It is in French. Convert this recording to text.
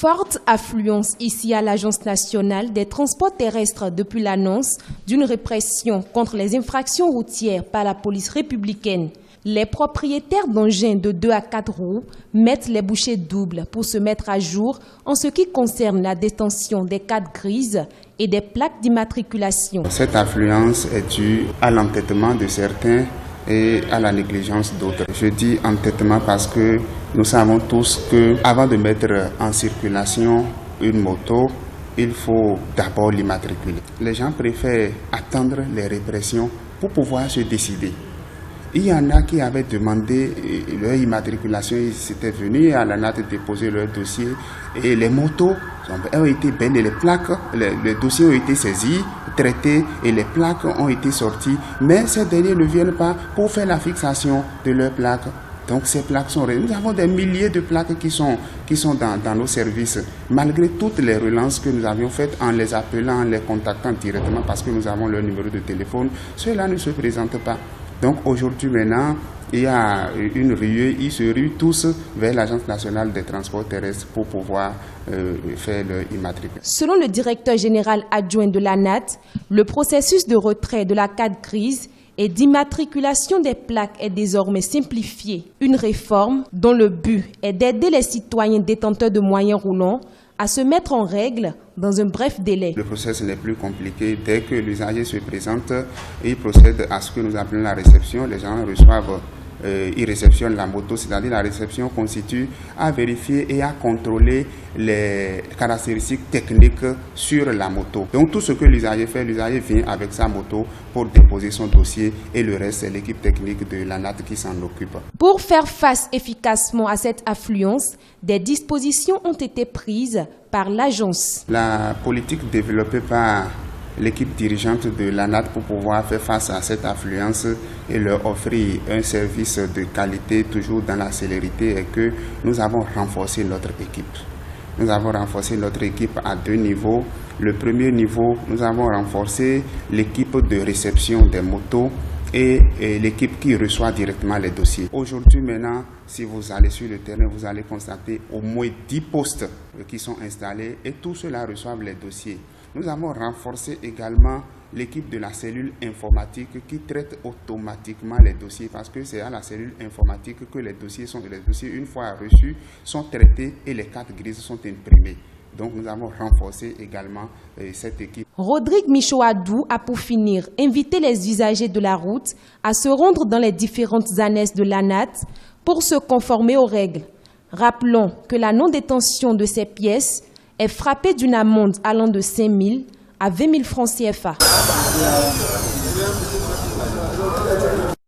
Forte affluence ici à l'Agence nationale des transports terrestres depuis l'annonce d'une répression contre les infractions routières par la police républicaine. Les propriétaires d'engins de 2 à 4 roues mettent les bouchées doubles pour se mettre à jour en ce qui concerne la détention des cartes grises et des plaques d'immatriculation. Cette affluence est due à l'entêtement de certains et à la négligence d'autres. Je dis entêtement parce que nous savons tous qu'avant de mettre en circulation une moto, il faut d'abord l'immatriculer. Les gens préfèrent attendre les répressions pour pouvoir se décider. Il y en a qui avaient demandé leur immatriculation, ils étaient venus à la NAT déposer leur dossier et les motos ont été belles et les plaques, les dossiers ont été saisis, traités et les plaques ont été sorties. Mais ces derniers ne viennent pas pour faire la fixation de leurs plaques. Donc ces plaques sont... Nous avons des milliers de plaques qui sont dans nos services, malgré toutes les relances que nous avions faites en les appelant, en les contactant directement parce que nous avons leur numéro de téléphone. Ceux-là ne se présentent pas. Donc aujourd'hui maintenant, il y a une ruée, ils se ruent tous vers l'Agence nationale des transports terrestres pour pouvoir faire leur immatriculation. Selon le directeur général adjoint de l'ANAT, le processus de retrait de la carte grise et d'immatriculation des plaques est désormais simplifié. Une réforme dont le but est d'aider les citoyens détenteurs de moyens roulants à se mettre en règle dans un bref délai. Le processus n'est plus compliqué. Dès que l'usager se présente, il procède à ce que nous appelons la réception. Les gens reçoivent, ils réceptionnent la moto, c'est-à-dire la réception consiste à vérifier et à contrôler les caractéristiques techniques sur la moto. Donc tout ce que l'usager fait, l'usager vient avec sa moto pour déposer son dossier et le reste, c'est l'équipe technique de l'ANAT qui s'en occupe. Pour faire face efficacement à cette affluence, des dispositions ont été prises par l'agence. La politique développée par l'équipe dirigeante de l'ANAT pour pouvoir faire face à cette affluence et leur offrir un service de qualité toujours dans la célérité est que nous avons renforcé notre équipe. Nous avons renforcé notre équipe à 2 niveaux. Le premier niveau, nous avons renforcé l'équipe de réception des motos et l'équipe qui reçoit directement les dossiers. Aujourd'hui maintenant, si vous allez sur le terrain, vous allez constater au moins 10 postes qui sont installés et tous ceux-là reçoivent les dossiers. Nous avons renforcé également l'équipe de la cellule informatique qui traite automatiquement les dossiers parce que c'est à la cellule informatique que les dossiers, une fois reçus, sont traités et les cartes grises sont imprimées. Donc nous avons renforcé également cette équipe. Rodrigue Michoadou a pour finir invité les usagers de la route à se rendre dans les différentes annexes de l'ANAT pour se conformer aux règles. Rappelons que la non-détention de ces pièces est frappée d'une amende allant de 5 000 à 20 000 francs CFA.